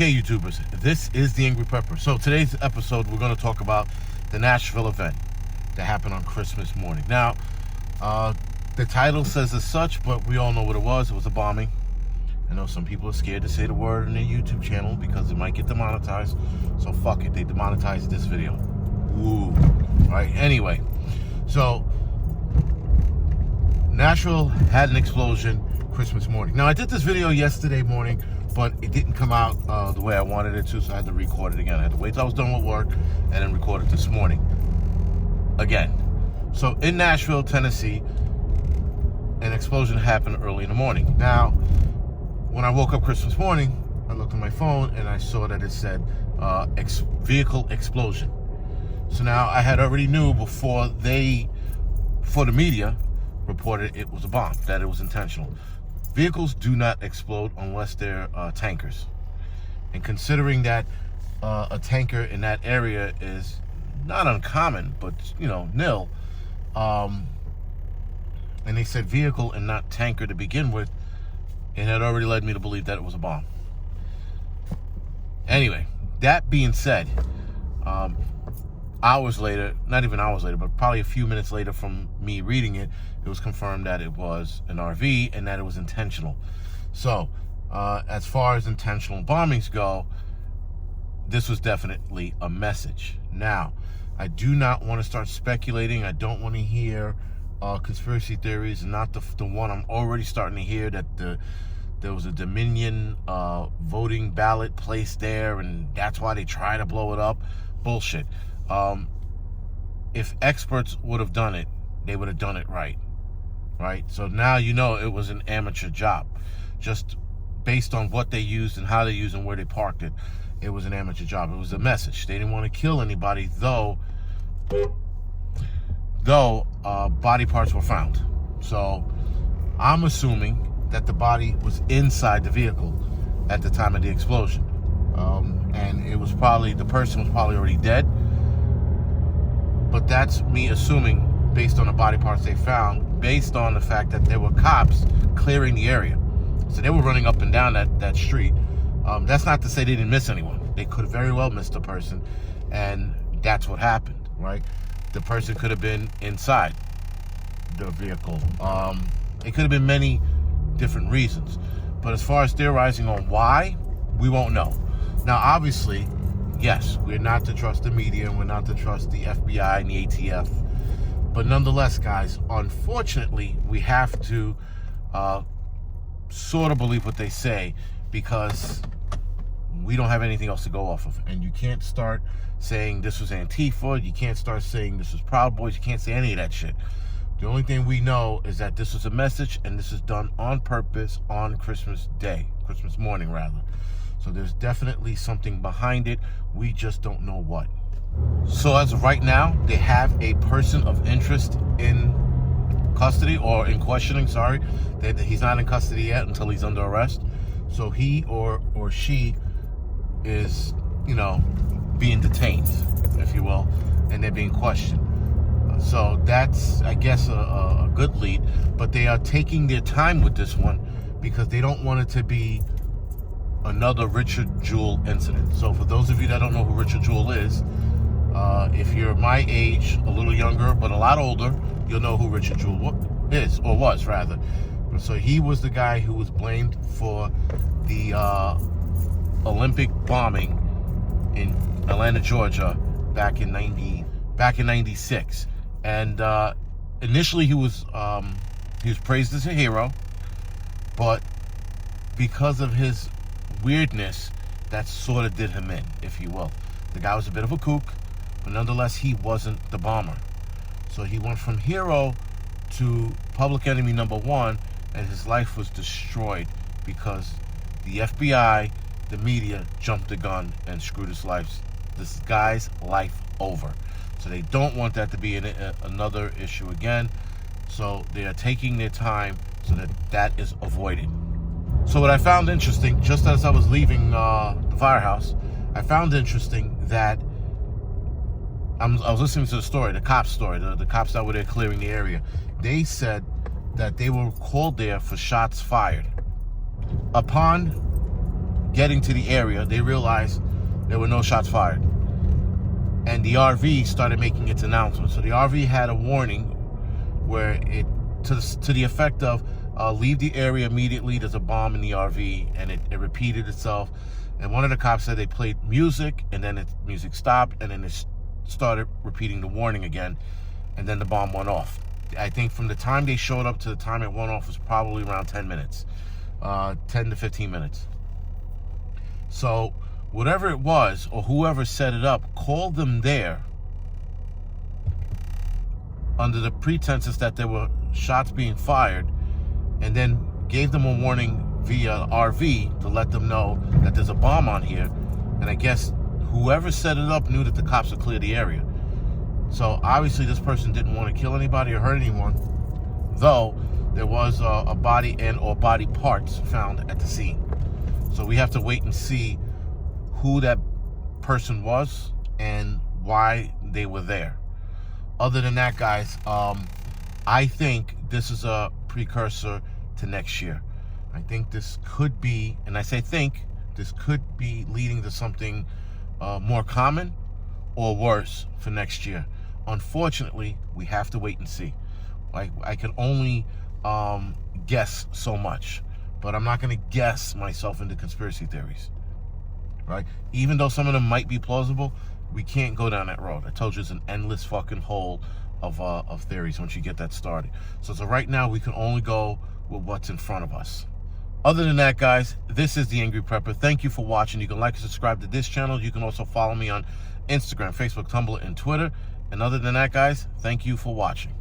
Okay, YouTubers, this is the Angryprepper. So today's episode, we're going to talk about the Nashville event that happened on Christmas morning. Now, the title says as such, but we all know what it was. It was a bombing. I know some people are scared to say the word on their YouTube channel because it might get demonetized. So fuck it, they demonetized this video. Ooh. All right, anyway. So, Nashville had an explosion Christmas morning. Now, I did this video yesterday morning, but it didn't come out the way I wanted it to, so I had to record it again. I had to wait till I was done with work and then record it this morning again. So in Nashville, Tennessee, an explosion happened early in the morning. Now, when I woke up Christmas morning, I looked at my phone and I saw that it said vehicle explosion. So now I had already knew before the media reported it was a bomb, that it was intentional. Vehicles do not explode unless they're tankers. And considering that a tanker in that area is not uncommon, but, you know, nil, and they said vehicle and not tanker to begin with, it had already led me to believe that it was a bomb. Anyway, that being said, hours later, not even hours later, but probably a few minutes later from me reading it, it was confirmed that it was an RV and that it was intentional. So, as far as intentional bombings go, this was definitely a message. Now, I do not want to start speculating. I don't want to hear conspiracy theories, and not the one I'm already starting to hear, that there was a Dominion voting ballot placed there, and that's why they try to blow it up. Bullshit. If experts would have done it, they would have done it right. So now you know it was an amateur job. Just based on what they used and how they used and where they parked it, it was an amateur job. It was a message. They didn't want to kill anybody, though body parts were found. So I'm assuming that the body was inside the vehicle at the time of the explosion. And it was probably, the person was probably already dead. But that's me assuming, based on the body parts they found, based on the fact that there were cops clearing the area. So they were running up and down that street. That's not to say they didn't miss anyone. They could have very well missed a person, and that's what happened, right? The person could have been inside the vehicle. It could have been many different reasons. But as far as theorizing on why, we won't know. Now, obviously, yes, we're not to trust the media and we're not to trust the FBI and the ATF. But nonetheless, guys, unfortunately, we have to sort of believe what they say, because we don't have anything else to go off of. And you can't start saying this was Antifa. You can't start saying this was Proud Boys. You can't say any of that shit. The only thing we know is that this was a message, and this is done on purpose on Christmas Day, Christmas morning, rather. So there's definitely something behind it. We just don't know what. So as of right now, they have a person of interest in custody, or in questioning, sorry. He's not in custody yet until he's under arrest. So he or she is, you know, being detained, if you will, and they're being questioned. So that's, I guess, a good lead. But they are taking their time with this one because they don't want it to be another Richard Jewell incident. So for those of you that don't know who Richard Jewell is, if you're my age, a little younger, but a lot older, you'll know who Richard Jewell is, or was, rather. So he was the guy who was blamed for the Olympic bombing in Atlanta, Georgia, back in '96. And initially he was praised as a hero, but because of his weirdness, that sort of did him in, if you will. The guy was a bit of a kook, but nonetheless, he wasn't the bomber. So he went from hero to public enemy number one, and his life was destroyed because the FBI, the media, jumped the gun and screwed this guy's life over. So they don't want that to be another issue again. So they are taking their time so that is avoided. So what I found interesting, just as I was leaving the firehouse, I found interesting that I was listening to the story, the cops story, the cops that were there clearing the area. They said that they were called there for shots fired. Upon getting to the area, they realized there were no shots fired. And the RV started making its announcement. So the RV had a warning where it, to the effect of, leave the area immediately, there's a bomb in the RV, and it repeated itself. And one of the cops said they played music, and then music stopped, and then it started repeating the warning again, and then the bomb went off. I think from the time they showed up to the time it went off was probably around 10 minutes, 10 to 15 minutes. So whatever it was, or whoever set it up, called them there under the pretenses that there were shots being fired, and then gave them a warning via RV to let them know that there's a bomb on here. And I guess whoever set it up knew that the cops would clear the area. So obviously this person didn't want to kill anybody or hurt anyone, though there was a body or body parts found at the scene. So we have to wait and see who that person was and why they were there. Other than that, guys, I think this is a precursor to next year. I think this could be, and I say think, this could be leading to something more common or worse for next year. Unfortunately, we have to wait and see. I can only guess so much, but I'm not going to guess myself into conspiracy theories, right? Even though some of them might be plausible, we can't go down that road. I told you it's an endless fucking hole of theories once you get that started. So right now, we can only go with what's in front of us. Other than that, guys, this is the Angry Prepper. Thank you for watching. You can like and subscribe to this channel. You can also follow me on Instagram, Facebook, Tumblr, and Twitter. And other than that, guys, thank you for watching.